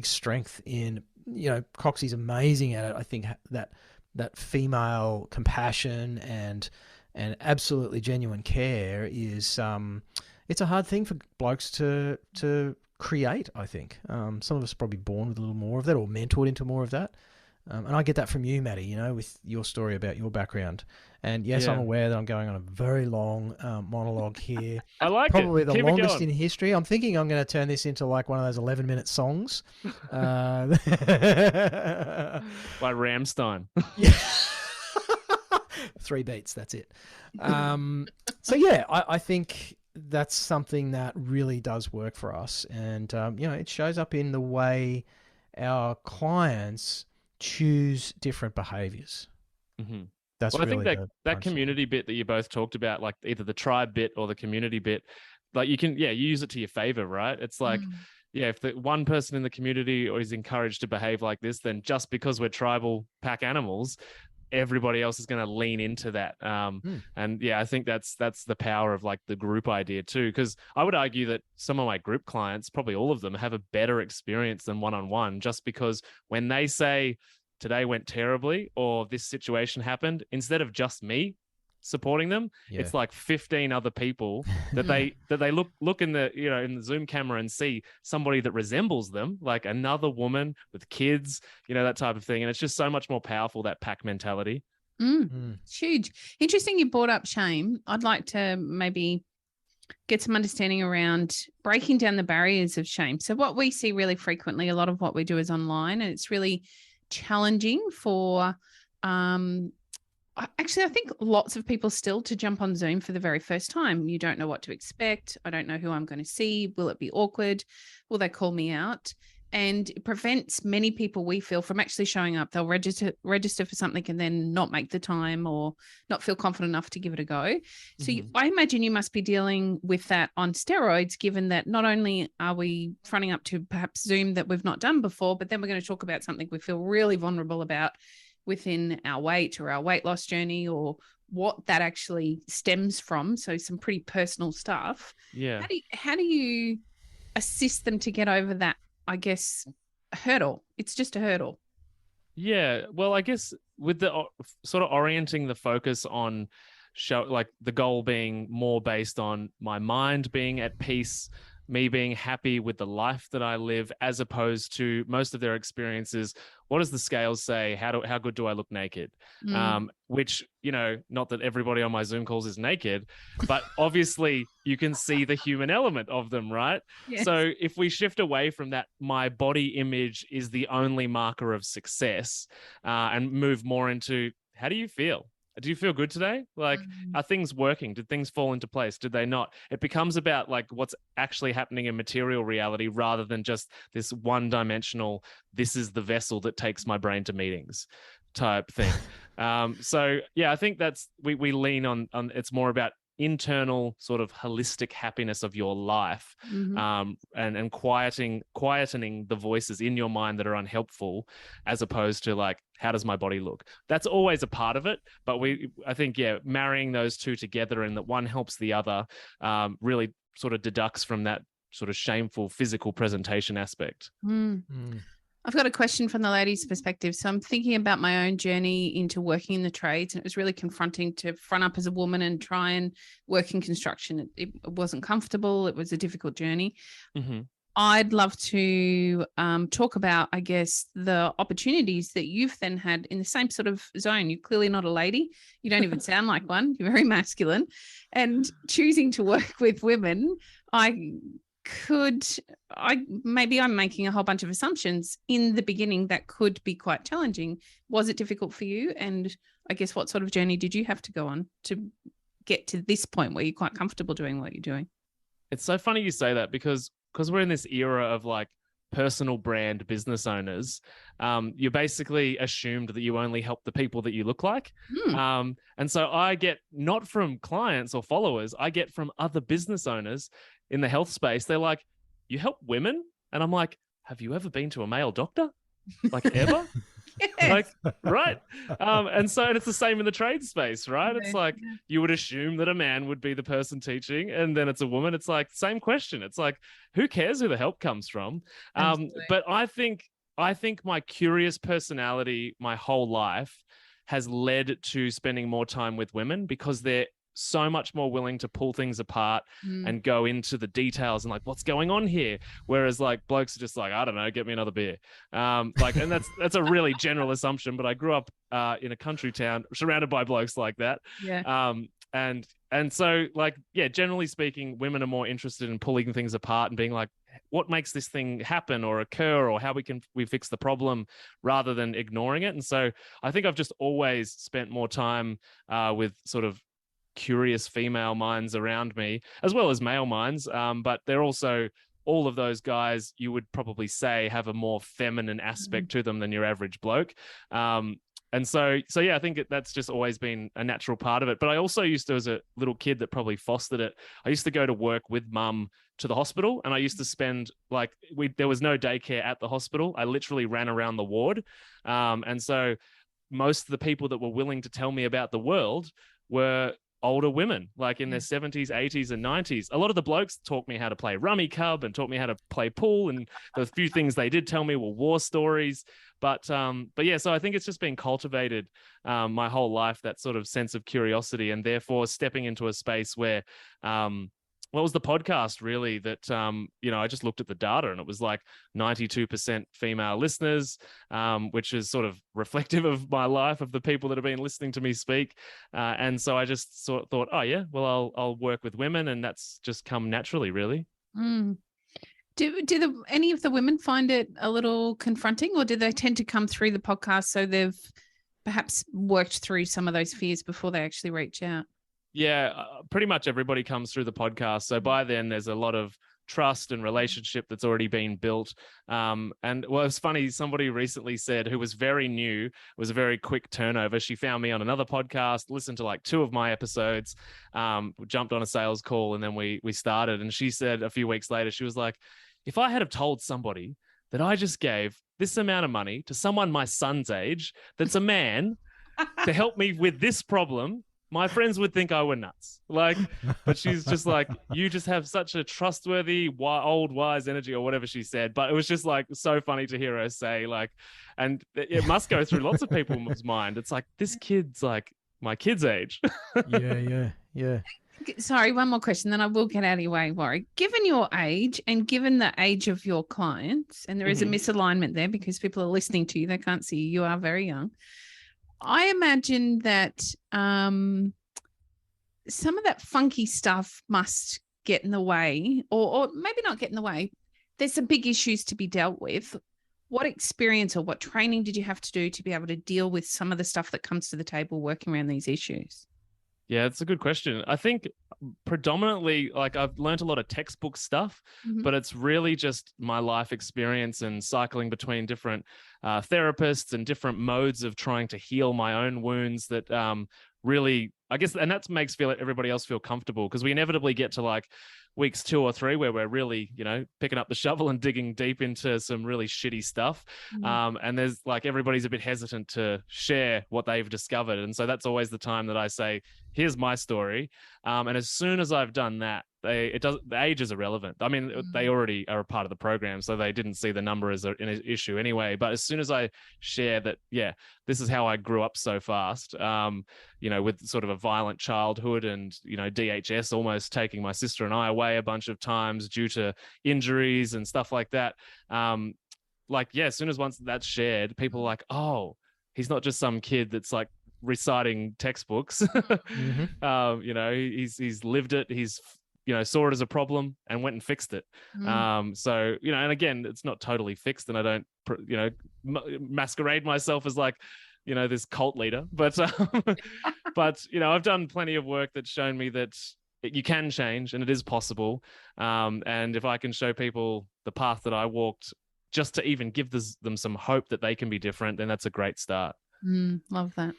strength in, Coxie's amazing at it. I think that female compassion and absolutely genuine care is, it's a hard thing for blokes to create, I think. Some of us are probably born with a little more of that, or mentored into more of that. And I get that from you, Matty, with your story about your background. And yes, I'm aware that I'm going on a very long monologue here. I like Probably it. the Keep longest in history. I'm thinking I'm going to turn this into like one of those 11-minute songs. Like Ramstein. Yeah. 3 beats, that's it. So yeah, I think that's something that really does work for us. And, it shows up in the way our clients choose different behaviors. Mm-hmm. That's well, I really think that community bit that you both talked about, like either the tribe bit or the community bit, like you can, you use it to your favor, right? It's like, if the one person in the community is encouraged to behave like this, then just because we're tribal pack animals, everybody else is going to lean into that. And I think that's the power of like the group idea too, because I would argue that some of my group clients, probably all of them, have a better experience than one-on-one, just because when they say today went terribly or this situation happened, instead of just me supporting them, it's like 15 other people that they look in the in the Zoom camera and see somebody that resembles them, like another woman with kids, that type of thing. And it's just so much more powerful, that pack mentality. It's huge. Interesting you brought up shame. I'd like to maybe get some understanding around breaking down the barriers of shame. So what we see really frequently, a lot of what we do is online, and it's really challenging for actually, I think lots of people still to jump on Zoom for the very first time. You don't know what to expect. I don't know who I'm going to see. Will it be awkward? Will they call me out? And it prevents many people, we feel, from actually showing up. They'll register for something and then not make the time or not feel confident enough to give it a go. So I imagine you must be dealing with that on steroids, given that not only are we fronting up to perhaps Zoom that we've not done before, but then we're going to talk about something we feel really vulnerable about within our weight or our weight loss journey, or what that actually stems from. So some pretty personal stuff. Yeah. How do you assist them to get over that, I guess, hurdle? It's just a hurdle. Yeah. Well, I guess with the sort of orienting the focus on like the goal being more based on my mind being at peace, me being happy with the life that I live, as opposed to most of their experiences. What does the scales say? How good do I look naked? Which, not that everybody on my Zoom calls is naked, but obviously you can see the human element of them, right? Yes. So if we shift away from that, my body image is the only marker of success, and move more into, how do you feel? Do you feel good today? Like, are things working? Did things fall into place? Did they not? It becomes about like what's actually happening in material reality, rather than just this one-dimensional, this is the vessel that takes my brain to meetings type thing. I think that's, we lean on it's more about internal sort of holistic happiness of your life, and quietening the voices in your mind that are unhelpful, as opposed to like, how does my body look? That's always a part of it, but I think marrying those two together, and that one helps the other, really sort of deducts from that sort of shameful physical presentation aspect. I've got a question from the ladies' perspective. So I'm thinking about my own journey into working in the trades, and it was really confronting to front up as a woman and try and work in construction. It wasn't comfortable. It was a difficult journey. I'd love to talk about, I guess, the opportunities that you've then had in the same sort of zone. You're clearly not a lady. You don't even sound like one. You're very masculine. And choosing to work with women, maybe I'm making a whole bunch of assumptions in the beginning that could be quite challenging. Was it difficult for you? And I guess what sort of journey did you have to go on to get to this point where you're quite comfortable doing what you're doing? It's so funny you say that, because we're in this era of like personal brand business owners. You're basically assumed that you only help the people that you look like. And so I get, not from clients or followers, I get from other business owners in the health space. They're like, you help women? And I'm like, have you ever been to a male doctor? Like, ever? Like, right. And it's the same in the trade space, right? It's like, you would assume that a man would be the person teaching, and then it's a woman. It's like, same question. It's like, who cares who the help comes from? But I think my curious personality, my whole life, has led to spending more time with women, because they're so much more willing to pull things apart and go into the details and like, what's going on here? Whereas like blokes are just like, I don't know, get me another beer. And that's a really general assumption, but I grew up in a country town surrounded by blokes like that. And so like, generally speaking, women are more interested in pulling things apart and being like, what makes this thing happen or occur, or how we fix the problem, rather than ignoring it. And so I think I've just always spent more time with sort of curious female minds around me, as well as male minds. But they're also, all of those guys, you would probably say, have a more feminine aspect to them than your average bloke. And so yeah, I think that's just always been a natural part of it. But I also used to, as a little kid that probably fostered it, I used to go to work with mum to the hospital, and I used to spend, like, there was no daycare at the hospital. I literally ran around the ward. And so most of the people that were willing to tell me about the world were older women, like in their 70s, 80s, and 90s. A lot of the blokes taught me how to play rummy cub and taught me how to play pool, and the few things they did tell me were war stories. But yeah, so I think it's just been cultivated my whole life, that sort of sense of curiosity, and therefore stepping into a space where what was the podcast really that, I just looked at the data and it was like 92% female listeners, which is sort of reflective of my life, of the people that have been listening to me speak. And so I just sort of thought, oh yeah, well, I'll work with women, and that's just come naturally, really. Mm. Do any of the women find it a little confronting, or do they tend to come through the podcast so they've perhaps worked through some of those fears before they actually reach out? Yeah, pretty much everybody comes through the podcast. So by then there's a lot of trust and relationship that's already been built. And well, it's funny, somebody recently said, who was very new, it was a very quick turnover. She found me on another podcast, listened to like 2 of my episodes, jumped on a sales call, and then we started. And she said a few weeks later, she was like, if I had have told somebody that I just gave this amount of money to someone my son's age, that's a man, to help me with this problem, my friends would think I were nuts. Like, but she's just like, you just have such a trustworthy, old, wise energy, or whatever she said. But it was just like so funny to hear her say, like, and it must go through lots of people's mind. It's like, this kid's like my kid's age. Yeah. Sorry, one more question, then I will get out of your way, Warwick. Given your age and given the age of your clients, and there is a misalignment there because people are listening to you, they can't see you, you are very young. I imagine that some of that funky stuff must get in the way, or maybe not get in the way. There's some big issues to be dealt with. What experience or what training did you have to do to be able to deal with some of the stuff that comes to the table working around these issues? Yeah, it's a good question. I think predominantly, like, I've learned a lot of textbook stuff, but it's really just my life experience and cycling between different therapists and different modes of trying to heal my own wounds that really, I guess, and that makes everybody else feel comfortable, because we inevitably get to like weeks 2 or 3 where we're really, picking up the shovel and digging deep into some really shitty stuff. And there's like, everybody's a bit hesitant to share what they've discovered. And so that's always the time that I say, here's my story. And as soon as I've done that, the age is irrelevant. I mean, they already are a part of the program, so they didn't see the number as an issue anyway. But as soon as I share that, yeah, this is how I grew up so fast, with sort of a violent childhood and, DHS almost taking my sister and I away a bunch of times due to injuries and stuff like that. As soon as once that's shared, people are like, oh, he's not just some kid that's like reciting textbooks. He's lived it. He's saw it as a problem and went and fixed it. So, and again, it's not totally fixed, and I don't, masquerade myself as like, this cult leader, but I've done plenty of work that's shown me that you can change and it is possible. And if I can show people the path that I walked, just to even give them some hope that they can be different, then that's a great start. Love that.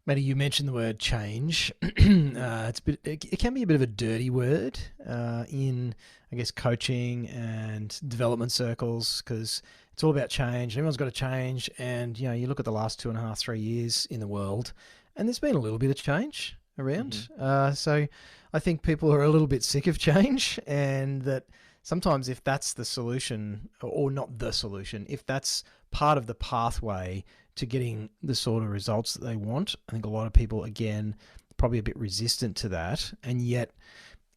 Matty, you mentioned the word change. It can be a bit of a dirty word in, I guess, coaching and development circles, because it's all about change. Everyone's got to change. And, you look at the last 2.5, 3 years in the world, and there's been a little bit of change around. So I think people are a little bit sick of change, and that sometimes if that's the solution, or not the solution, if that's part of the pathway to getting the sort of results that they want, I think a lot of people, again, probably a bit resistant to that. And yet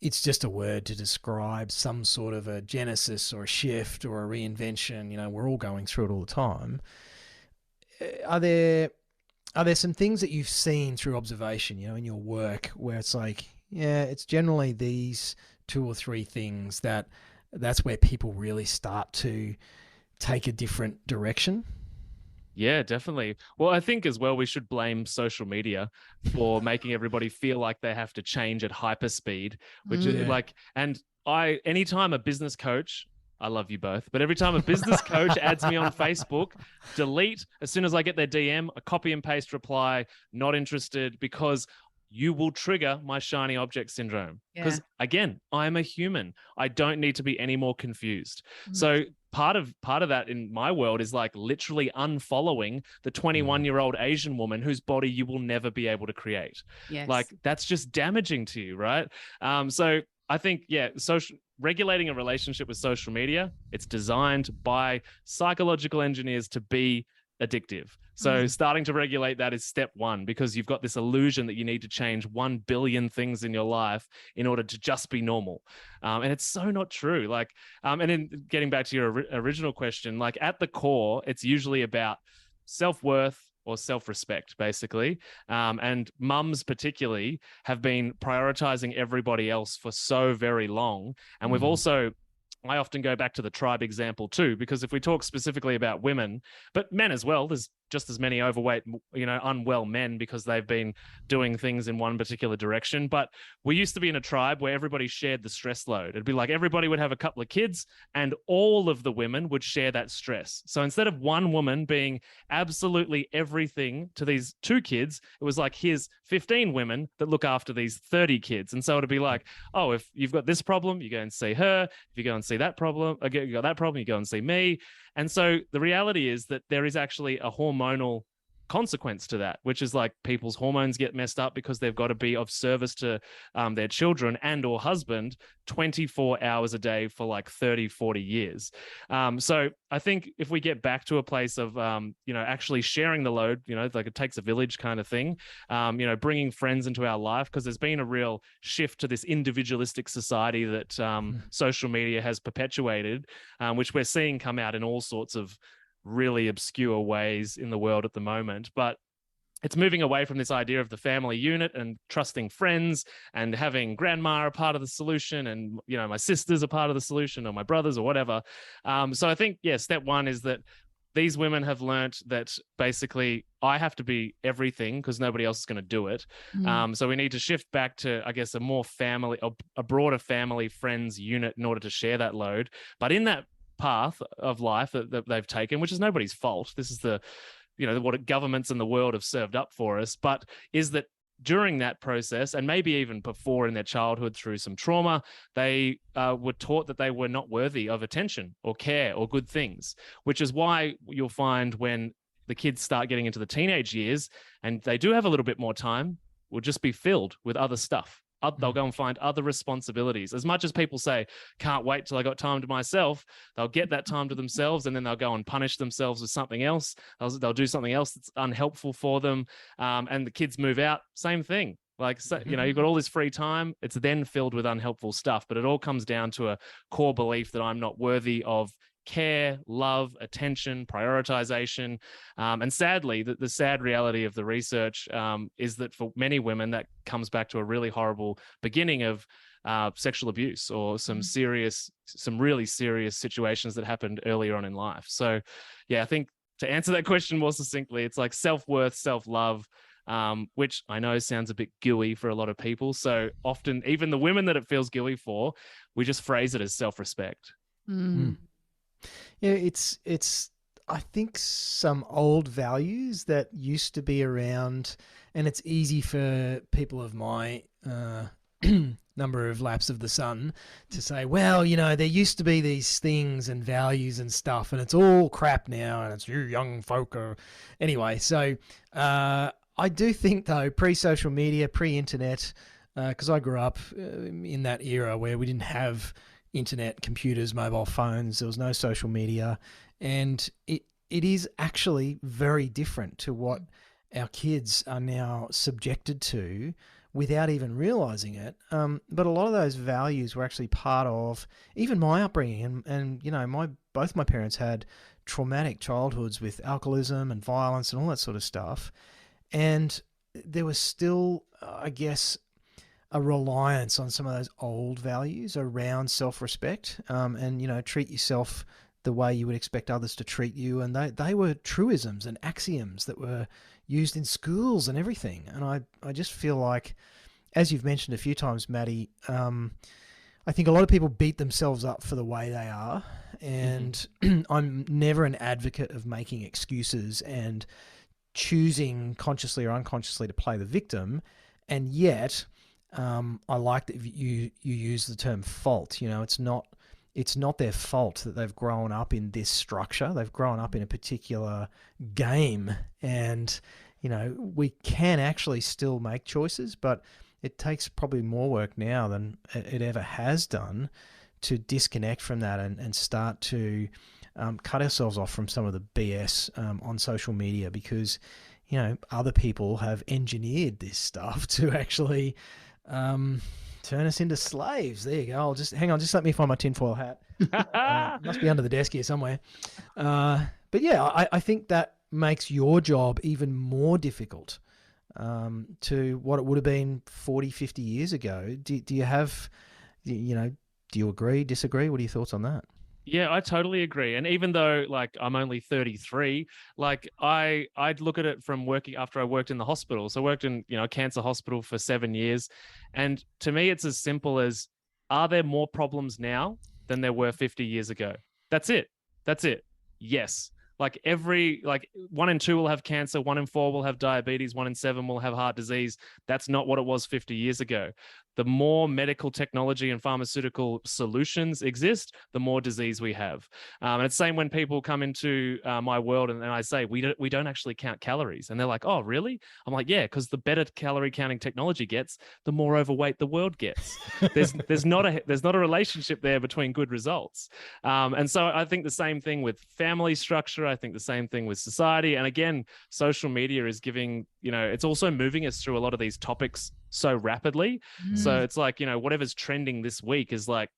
it's just a word to describe some sort of a genesis or a shift or a reinvention. We're all going through it all the time. Are there some things that you've seen through observation, in your work, where it's like, yeah, it's generally these 2 or 3 things that's where people really start to take a different direction? Yeah, definitely. Well, I think as well, we should blame social media for making everybody feel like they have to change at hyper speed, which is Yeah. anytime a business coach, I love you both, but every time a business coach adds me on Facebook, delete as soon as I get their DM, a copy and paste reply, not interested, because you will trigger my shiny object syndrome. Because again, I'm a human. I don't need to be any more confused. So part of that in my world is like literally unfollowing the 21-year-old Asian woman whose body you will never be able to create. Yes. Like that's just damaging to you, right? So I think, regulating a relationship with social media, it's designed by psychological engineers to be addictive. So starting to regulate that is step one, because you've got this illusion that you need to change 1 billion things in your life in order to just be normal. And it's so not true. Like, and then getting back to your original question, like at the core, it's usually about self-worth or self-respect, basically. And mums particularly have been prioritizing everybody else for so very long. And we've also, I often go back to the tribe example too, because if we talk specifically about women, but men as well, there's just as many overweight, unwell men because they've been doing things in one particular direction. But we used to be in a tribe where everybody shared the stress load. It'd be like everybody would have a couple of kids and all of the women would share that stress. So instead of one woman being absolutely everything to these 2 kids, it was like, here's 15 women that look after these 30 kids. And so it'd be like, oh, if you've got this problem, you go and see her. If you go and see that problem, you got that problem, you go and see me. And so the reality is that there is actually a hormonal consequence to that, which is like people's hormones get messed up because they've got to be of service to their children and or husband 24 hours a day for like 30, 40 years. So I think if we get back to a place of, actually sharing the load, like it takes a village kind of thing, bringing friends into our life, because there's been a real shift to this individualistic society that social media has perpetuated, which we're seeing come out in all sorts of really obscure ways in the world at the moment. But it's moving away from this idea of the family unit and trusting friends and having grandma a part of the solution and, my sisters a part of the solution or my brothers or whatever. So I think, step one is that these women have learnt that basically I have to be everything because nobody else is going to do it. So we need to shift back to, I guess, a more family, a broader family friends unit in order to share that load. But in that path of life that they've taken, which is nobody's fault. This is what governments in the world have served up for us, but is that during that process, and maybe even before in their childhood through some trauma, they were taught that they were not worthy of attention or care or good things, which is why you'll find when the kids start getting into the teenage years and they do have a little bit more time, will just be filled with other stuff. They'll go and find other responsibilities. As much as people say, can't wait till I got time to myself, they'll get that time to themselves and then they'll go and punish themselves with something else. They'll do something else that's unhelpful for them. And the kids move out, same thing. Like, so, you've got all this free time. It's then filled with unhelpful stuff, but it all comes down to a core belief that I'm not worthy of care, love, attention, prioritization. And sadly, the sad reality of the research is that for many women, that comes back to a really horrible beginning of sexual abuse or some really serious situations that happened earlier on in life. So, I think to answer that question more succinctly, it's like self-worth, self-love, which I know sounds a bit gooey for a lot of people. So often, even the women that it feels gooey for, we just phrase it as self-respect. Yeah, it's I think some old values that used to be around, and it's easy for people of my number of laps of the sun to say, well, there used to be these things and values and stuff, and it's all crap now, and it's you young folk. Anyway, so I do think, though, pre-social media, pre-internet, because I grew up in that era where we didn't have internet, computers, mobile phones, there was no social media, and it is actually very different to what our kids are now subjected to without even realizing it. But a lot of those values were actually part of even my upbringing, and both my parents had traumatic childhoods with alcoholism and violence and all that sort of stuff, and there was still, I guess, a reliance on some of those old values around self-respect, and treat yourself the way you would expect others to treat you. And they were truisms and axioms that were used in schools and everything. And I just feel like, as you've mentioned a few times, Matty, I think a lot of people beat themselves up for the way they are. And I'm never an advocate of making excuses and choosing consciously or unconsciously to play the victim. And yet, I like that you use the term fault. You know, it's not their fault that they've grown up in this structure. They've grown up in a particular game, and you know, we can actually still make choices, but it takes probably more work now than it ever has done to disconnect from that and start to cut ourselves off from some of the BS on social media, because you know, other people have engineered this stuff to actually turn us into slaves. There you go. I'll just hang on. Just let me find my tinfoil hat. Must be under the desk here somewhere. But yeah, I think that makes your job even more difficult to what it would have been 40, 50 years ago. Do you have, you know, do you agree, disagree? What are your thoughts on that? Yeah, I totally agree. And even though like I'm only 33, like I'd look at it from working after I worked in the hospital. So I worked in, you know, a cancer hospital for 7 years. And to me, it's as simple as, are there more problems now than there were 50 years ago? That's it. Yes. Like 1 in 2 will have cancer, 1 in 4 will have diabetes, 1 in 7 will have heart disease. That's not what it was 50 years ago. The more medical technology and pharmaceutical solutions exist, the more disease we have. And it's the same when people come into my world and I say, we don't actually count calories. And they're like, oh, really? I'm like, yeah, because the better calorie counting technology gets, the more overweight the world gets. There's not a relationship there between good results. And so I think the same thing with family structure. I think the same thing with society. And again, social media is giving, you know, it's also moving us through a lot of these topics so rapidly. So it's like, you know, whatever's trending this week is like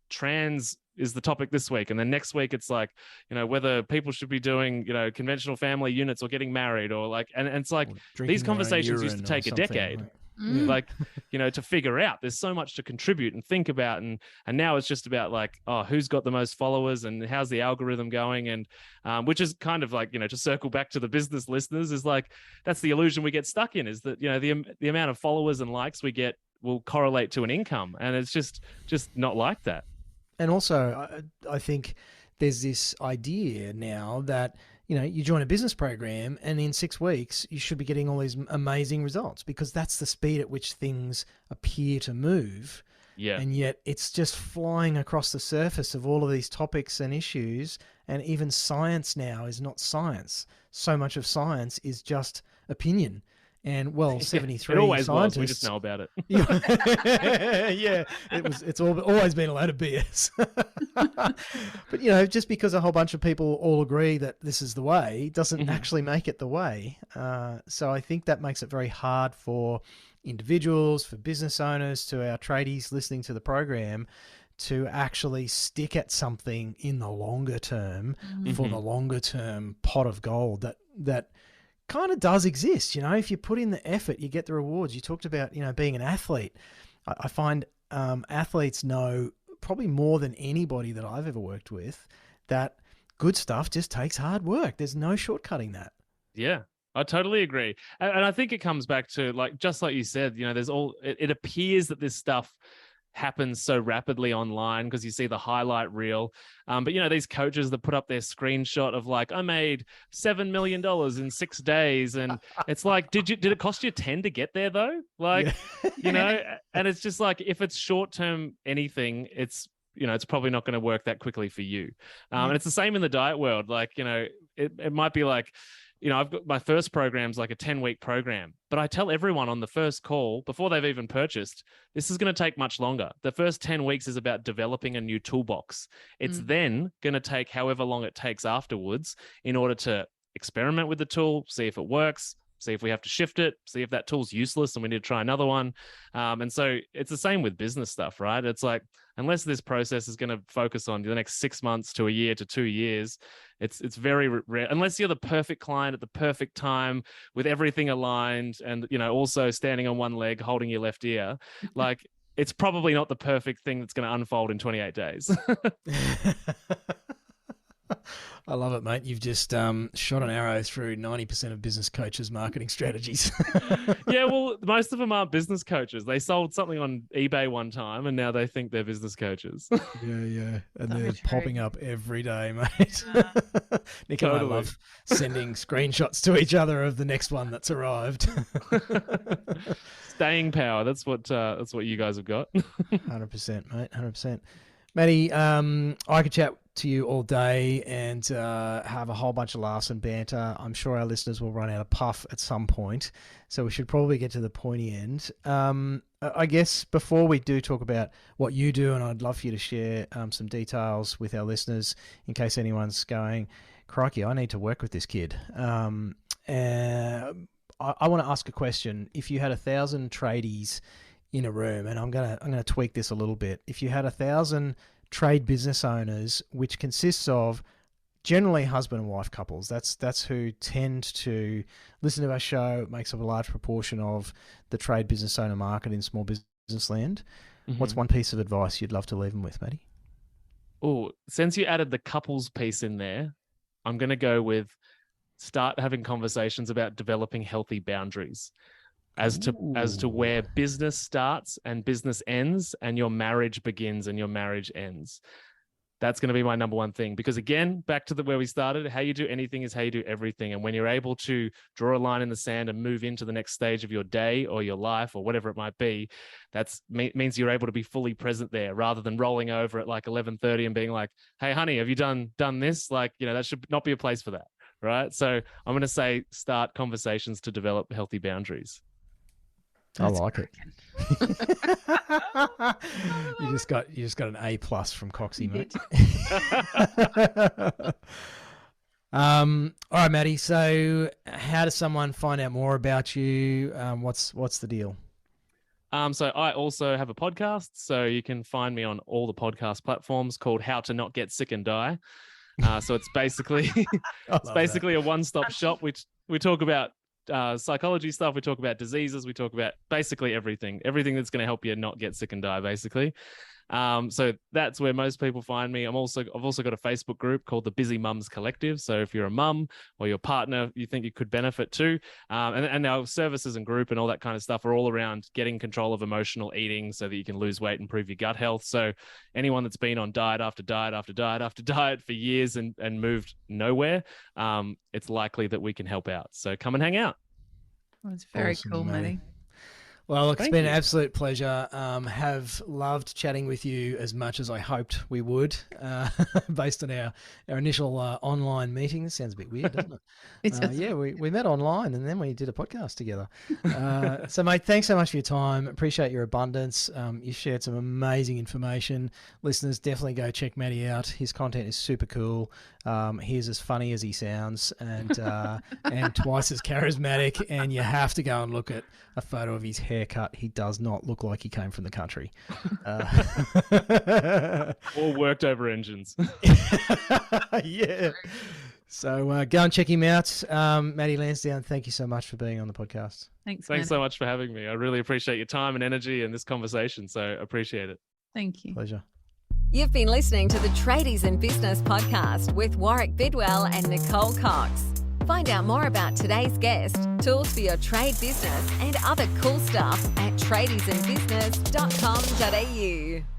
trans is the topic this week. And then next week it's like, you know, whether people should be doing, you know, conventional family units or getting married or like, and it's like these conversations used to take a decade. Like, you know, to figure out. There's so much to contribute and think about, and now it's just about like, oh, who's got the most followers and how's the algorithm going, and which is kind of like, you know, to circle back to the business listeners, is like that's the illusion we get stuck in, is that, you know, the amount of followers and likes we get will correlate to an income, and it's just not like that. And also, I think there's this idea now that, you know, you join a business program and in 6 weeks you should be getting all these amazing results, because that's the speed at which things appear to move. Yeah. And yet it's just flying across the surface of all of these topics and issues. And even science now is not science. So much of science is just opinion. And well, 73 it always scientists, was. We just know about it. Yeah, it's always been a load of BS. But you know, just because a whole bunch of people all agree that this is the way doesn't actually make it the way. So I think that makes it very hard for individuals, for business owners, to our tradies listening to the program, to actually stick at something in the longer term for the longer term pot of gold that kind of does exist. You know, if you put in the effort, you get the rewards. You talked about, you know, being an athlete. I find athletes know probably more than anybody that I've ever worked with that good stuff just takes hard work. There's no shortcutting that. Yeah, I totally agree. And I think it comes back to, like, just like you said, you know, it appears that this stuff happens so rapidly online because you see the highlight reel. But, you know, these coaches that put up their screenshot of like, I made $7 million in 6 days. And it's like, did it cost you 10 to get there though? Like, you know, and it's just like, if it's short-term anything, it's, you know, it's probably not going to work that quickly for you. And it's the same in the diet world. Like, you know, it might be like, you know, I've got my first program's like a 10-week program, but I tell everyone on the first call before they've even purchased, this is going to take much longer. The first 10 weeks is about developing a new toolbox. It's then going to take however long it takes afterwards in order to experiment with the tool, see if it works, see if we have to shift it, see if that tool's useless and we need to try another one. And so it's the same with business stuff, right? It's like, unless this process is going to focus on the next 6 months to a year to 2 years, it's very rare, unless you're the perfect client at the perfect time with everything aligned and, you know, also standing on one leg, holding your left ear. Like, it's probably not the perfect thing that's going to unfold in 28 days. I love it, mate. You've just shot an arrow through 90% of business coaches' marketing strategies. Yeah, well, most of them aren't business coaches. They sold something on eBay one time, and now they think they're business coaches. Yeah. And So they're true. popping up every day, mate. Nick and I Totally. love sending screenshots to each other of the next one that's arrived. Staying power. That's what you guys have got. 100%, mate. 100%. Matty, I could chat to you all day and have a whole bunch of laughs and banter. I'm sure our listeners will run out of puff at some point, so we should probably get to the pointy end. I guess before we do talk about what you do, and I'd love for you to share some details with our listeners in case anyone's going, crikey, I need to work with this kid. I want to ask a question. If you had 1,000 tradies in a room, and I'm gonna tweak this a little bit. If you had 1,000 trade business owners, which consists of generally husband and wife couples, that's who tend to listen to our show. It makes up a large proportion of the trade business owner market in small business land. Mm-hmm. What's one piece of advice you'd love to leave them with, Matty? Oh, since you added the couples piece in there, I'm going to go with start having conversations about developing healthy boundaries as to where business starts and business ends and your marriage begins and your marriage ends. That's going to be my number one thing, because again, back to where we started, how you do anything is how you do everything. And when you're able to draw a line in the sand and move into the next stage of your day or your life or whatever it might be, that means you're able to be fully present there rather than rolling over at like 11:30 and being like, hey, honey, have you done this? Like, that should not be a place for that. Right. So I'm going to say start conversations to develop healthy boundaries. That's I like it. You just got an A+ from Coxie, mate. All right, Matty. So, how does someone find out more about you? What's the deal? So I also have a podcast, so you can find me on all the podcast platforms called How to Not Get Sick and Die. So it's basically a one-stop shop. We talk about psychology stuff, we talk about diseases, we talk about basically everything that's going to help you not get sick and die, basically. So that's where most people find me. I've also got a Facebook group called the Busy Mums Collective. So if you're a mum or your partner, you think you could benefit too. And our services and group and all that kind of stuff are all around getting control of emotional eating so that you can lose weight and improve your gut health. So anyone that's been on diet after diet after diet after diet for years and moved nowhere, it's likely that we can help out. So come and hang out. Well, it's very Awesome, cool, Matty. Well, look, it's Thank been you. an absolute pleasure. Have loved chatting with you as much as I hoped we would, based on our initial online meeting. This sounds a bit weird, doesn't it? It does. Yeah, we met online and then we did a podcast together. So, mate, thanks so much for your time. Appreciate your abundance. You shared some amazing information. Listeners, definitely go check Matty out. His content is super cool. He's as funny as he sounds and twice as charismatic. And you have to go and look at a photo of his haircut. He does not look like he came from the country. Or worked over engines. Yeah. So go and check him out. Matty Lansdown, thank you so much for being on the podcast. Thanks Thanks Matty. so much for having me. I really appreciate your time and energy and this conversation. So appreciate it. Thank you. Pleasure. You've been listening to the Tradies in Business podcast with Warwick Bidwell and Nicole Cox. Find out more about today's guest, tools for your trade business, and other cool stuff at tradiesinbusiness.com.au.